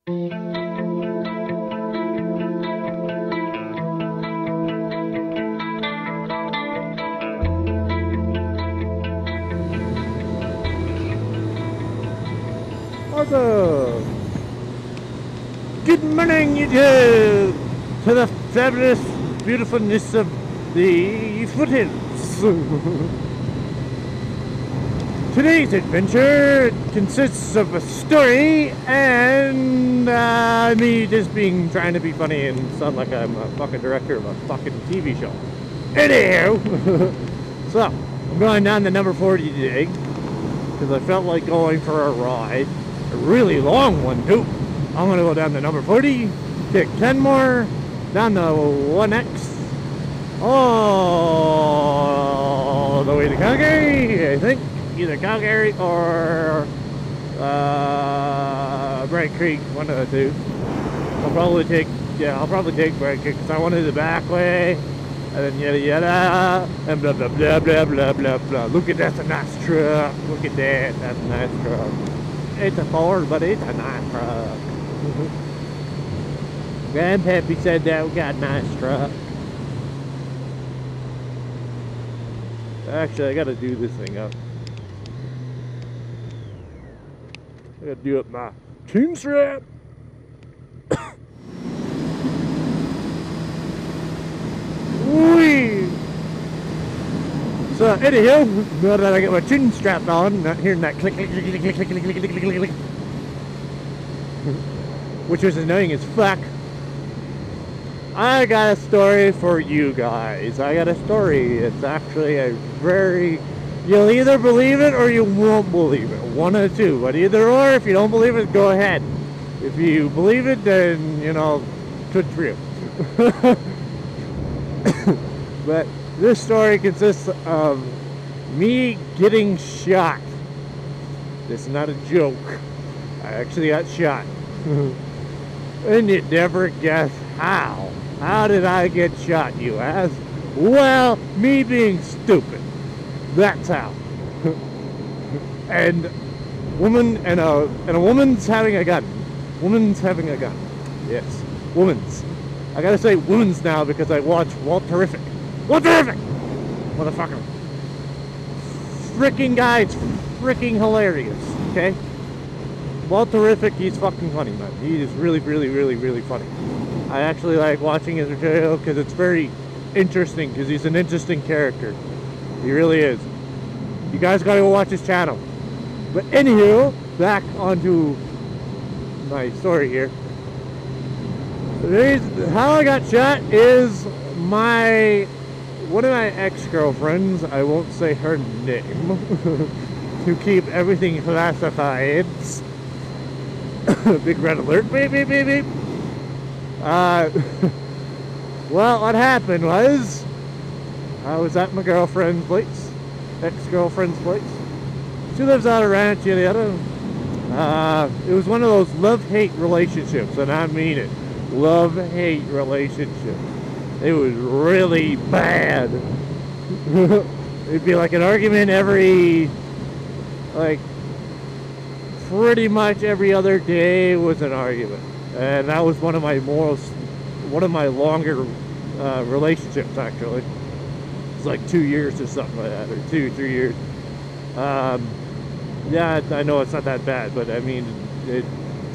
Also, good morning, YouTube, to the fabulous beautifulness of the foothills. Today's adventure consists of a story and me just trying to be funny and sound like I'm a fucking director of a fucking TV show. Anyhow, so I'm going down to number 40 today because I felt like going for a ride, a really long one too. I'm gonna go down to number 40, take 10 more, down to 1X, all the way to Calgary, I think. Either Calgary or Bright Creek, one of the two. I'll probably take Bright Creek because I wanted the back way, and then yada yada, and blah blah blah blah blah blah blah. Look at that's a nice truck. Look at that, that's a nice truck. It's a Ford, but it's a nice truck. Grandpappy said that we got a nice truck. Actually, I gotta do this thing up. I gotta do up my team strap. Whee! So anyhow, now that I got my chin strapped on, not hearing that click click click click click click click click click click click, which was annoying as fuck. I got a story for you guys. I got a story. It's actually a very... You'll either believe it or you won't believe it. One of the two. But either or, if you don't believe it, go ahead. If you believe it, then, you know, good for you. But this story consists of me getting shot. This is not a joke. I actually got shot. And you'd never guess how. How did I get shot, you ask? Well, me being stupid. That's how. And a woman's having a gun. Woman's having a gun. Yes, woman's. I gotta say woman's now because I watch Ture. Motherfucker. Freaking guy's freaking hilarious. Okay. Ture, he's fucking funny, man. He is really, really, really, really funny. I actually like watching his video because it's very interesting because he's an interesting character. He really is. You guys gotta go watch his channel. But anywho, back onto my story here. How I got shot is one of my ex-girlfriends, I won't say her name, to keep everything classified. Big red alert, beep, beep, beep, beep. Well, what happened was, I was at my girlfriend's place, ex-girlfriend's place. She lives out of ranch, yada yada. It was one of those love-hate relationships, and I mean it. Love-hate relationship. It was really bad. It'd be like an argument every, like, pretty much every other day was an argument. And that was one of my longer relationships, actually. It's like 2 years or something like that, or 3 years. Yeah, I know it's not that bad, but I mean,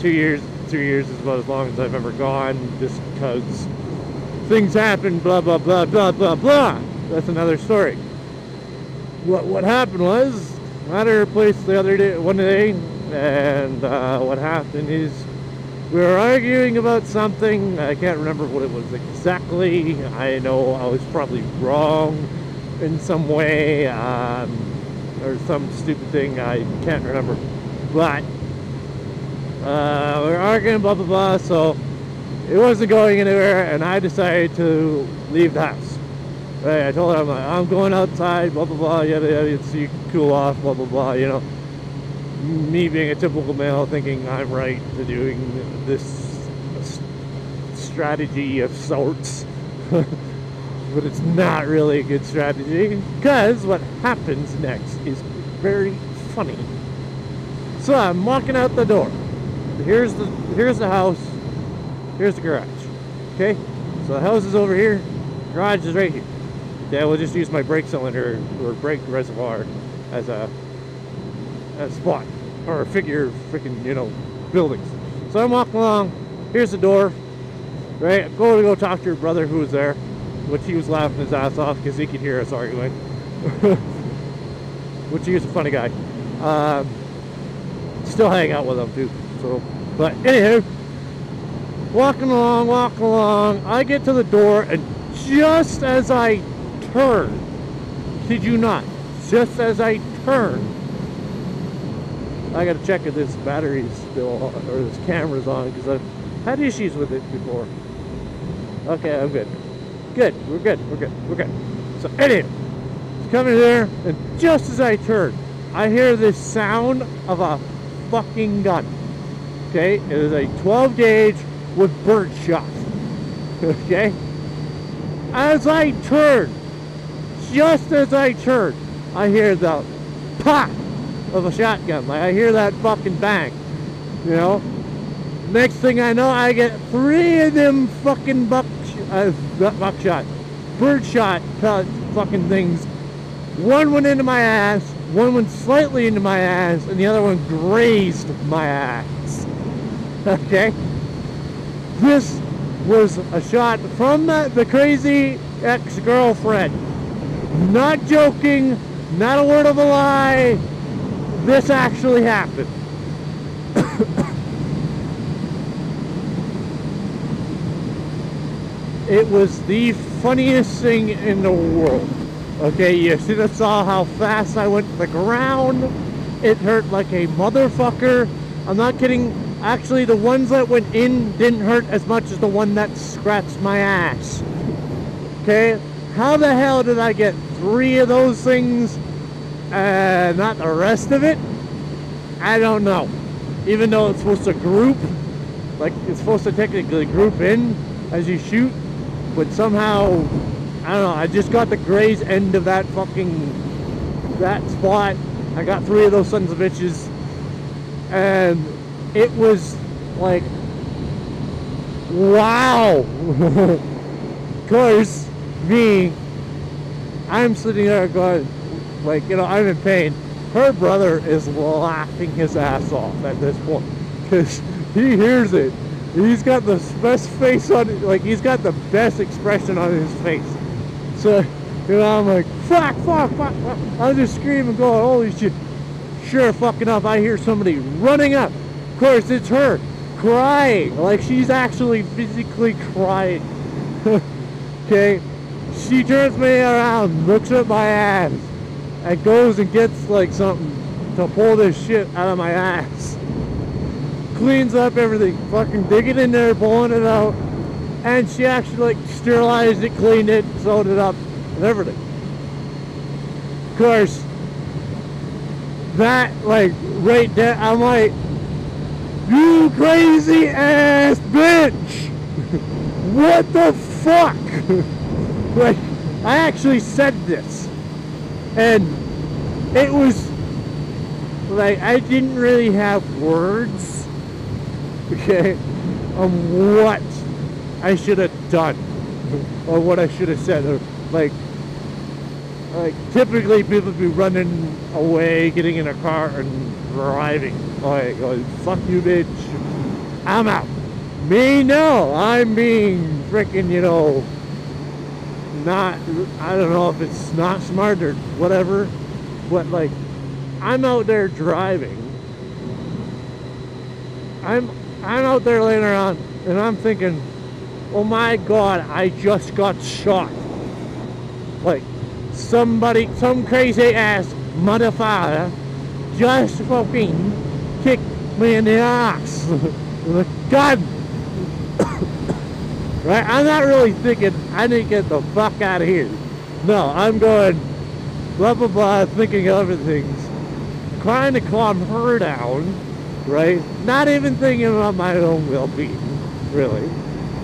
2 years is about as long as I've ever gone, just because things happen, blah, blah, blah, blah, blah, blah. That's another story. What happened was, I'm at her place one day, and what happened is, we were arguing about something. I can't remember what it was exactly. I know I was probably wrong in some way, or some stupid thing. I can't remember. But we were arguing, blah, blah, blah. So it wasn't going anywhere, and I decided to leave the house. Right, I told her, I'm going outside, blah, blah, blah, yada, yada, so you can cool off, blah, blah, blah, you know. Me being a typical male, thinking I'm right to doing this strategy of sorts. But it's not really a good strategy, because what happens next is very funny. So I'm walking out the door, here's the house, here's the garage. Okay, so the house is over here, garage is right here. Okay, we'll just use my brake cylinder or brake reservoir as a spot or a figure of freaking, you know, buildings. So I'm walking along. Here's the door. Right, I'm going to go talk to your brother who was there, which he was laughing his ass off because he could hear us arguing. Which he was a funny guy. Still hang out with him too. So, but anywho, walking along. I get to the door, and just as I turn, kid you not, just as I turn, I gotta check if this battery's still on, or this camera's on, because I've had issues with it before. Okay, I'm good. Good, we're good. So anyway, it's coming there, and just as I turn, I hear this sound of a fucking gun. Okay, it is a 12 gauge with bird shot. Okay, as I turn, just as I turn, I hear the pop of a shotgun. Like, I hear that fucking bang, you know. Next thing I know, I get 3 of them fucking buckshot, birdshot fucking things. One went into my ass, one went slightly into my ass, and the other one grazed my ass. Okay? This was a shot from the crazy ex-girlfriend. Not joking, not a word of a lie. This actually happened. It was the funniest thing in the world. Okay, you should have saw how fast I went to the ground. It hurt like a motherfucker. I'm not kidding. Actually, the ones that went in didn't hurt as much as the one that scratched my ass. Okay? How the hell did I get 3 of those things and not the rest of it? I don't know. Even though it's supposed to group, like it's supposed to technically group in as you shoot, but somehow, I don't know, I just got the graze end of that spot. I got 3 of those sons of bitches, and it was like, wow. Of course, I'm sitting there going, like, you know, I'm in pain. Her brother is laughing his ass off at this point, because he hears it. He's got the best face on it, like, he's got the best expression on his face. So, you know, I'm like, fuck. I'm just screaming, going, holy shit. Sure fucking enough, I hear somebody running up. Of course, it's her, crying, like she's actually physically crying. Okay, she turns me around, looks at my ass, and goes and gets like something to pull this shit out of my ass. Cleans up everything, fucking dig it in there, pulling it out, and she actually like sterilized it, cleaned it, sewed it up, and everything. Of course, that, like, right there, I'm like, you crazy ass bitch! What the fuck? Like, I actually said this, and it was like, I didn't really have words, okay, on what I should have done, or what I should have said, or like typically people be running away, getting in a car and driving, like, fuck you bitch, I'm out. Me, no, I'm being freaking, you know, not, I don't know if it's not smart or whatever, but like, I'm out there driving, I'm out there laying around, and I'm thinking, oh my god, I just got shot. Like, some crazy ass motherfucker just fucking kicked me in the ass with a gun. Right? I'm not really thinking, I need to get the fuck out of here. No, I'm going blah blah blah, thinking of other things, trying to calm her down, right? Not even thinking about my own well-being, really.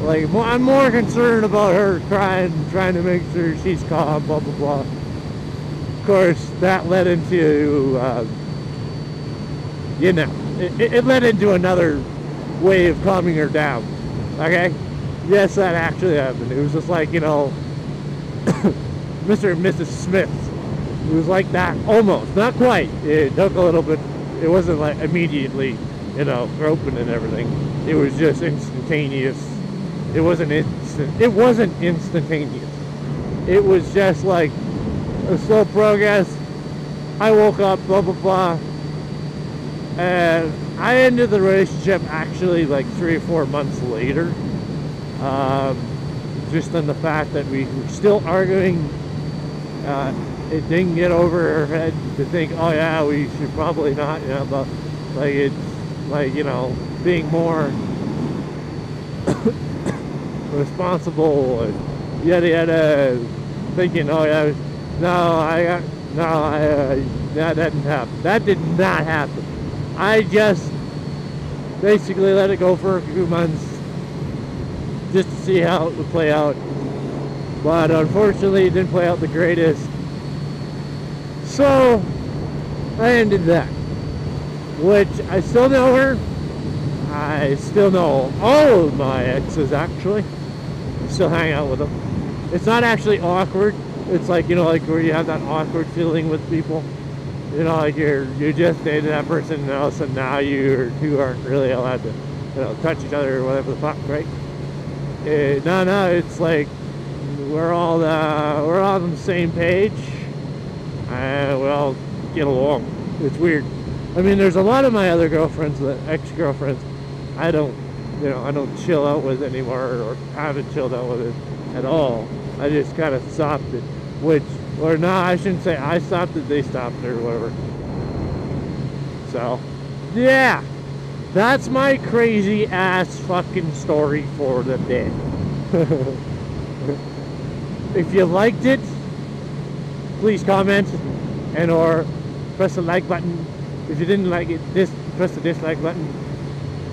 Like, I'm more concerned about her crying, trying to make sure she's calm, blah blah blah. Of course, that led into, you know, it led into another way of calming her down. Okay? Yes, that actually happened. It was just like, you know, Mr. and Mrs. Smith. It was like that, almost. Not quite. It took a little bit. It wasn't like immediately, you know, open and everything. It was just instantaneous. It wasn't instant. It wasn't instantaneous. It was just like a slow progress. I woke up, blah, blah, blah. And I ended the relationship actually like 3 or 4 months later. Just on the fact that we were still arguing. It didn't get over her head to think, oh yeah, we should probably not, you know, but like it's like, you know, being more responsible and yada yada, thinking, oh yeah, that didn't happen. That did not happen. I just basically let it go for a few months just to see how it would play out. But unfortunately, it didn't play out the greatest. So I ended that. Which I still know her. I still know all of my exes actually. I still hang out with them. It's not actually awkward. It's like, you know, like where you have that awkward feeling with people. You know, like you just dated that person and all of a sudden now you two aren't really allowed to, you know, touch each other or whatever the fuck, right? No, it's like we're all on the same page and we all get along. It's weird. I mean, there's a lot of my other girlfriends, ex-girlfriends, I don't chill out with anymore, or haven't chilled out with it at all. I just kind of stopped it, I shouldn't say I stopped it, they stopped it or whatever. So, yeah, that's my crazy ass fucking story for the day. If you liked it, please comment and or press the like button. If you didn't like it, press the dislike button.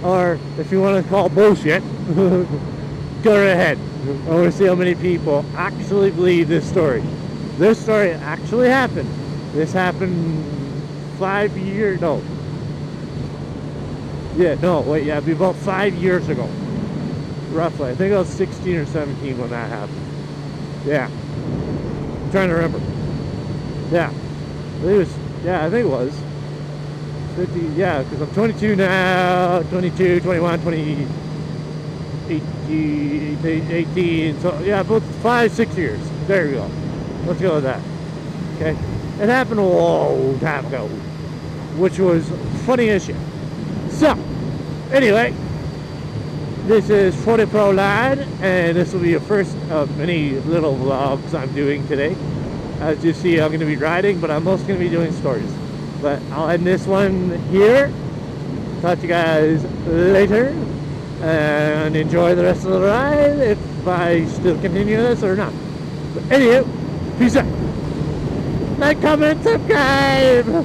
Or if you want to call bullshit, go right ahead. I want to see how many people actually believe this story. This story actually happened. This happened 5 years, no. Yeah, no, wait, yeah, it'd be about 5 years ago. Roughly. I think I was 16 or 17 when that happened. Yeah. I'm trying to remember. Yeah. I think it was. 50, yeah, because I'm 22 now, 22, 21, 20, 18, so yeah, about 5, 6 years. There we go. Let's go with that. Okay? It happened a long time ago, which was funny as shit. So, anyway, this is 40 Pro Lad, and this will be the first of many little vlogs I'm doing today. As you see, I'm going to be riding, but I'm also going to be doing stories. But I'll end this one here. Talk to you guys later. And enjoy the rest of the ride if I still continue this or not. But anywho, peace out. Like, comment, subscribe.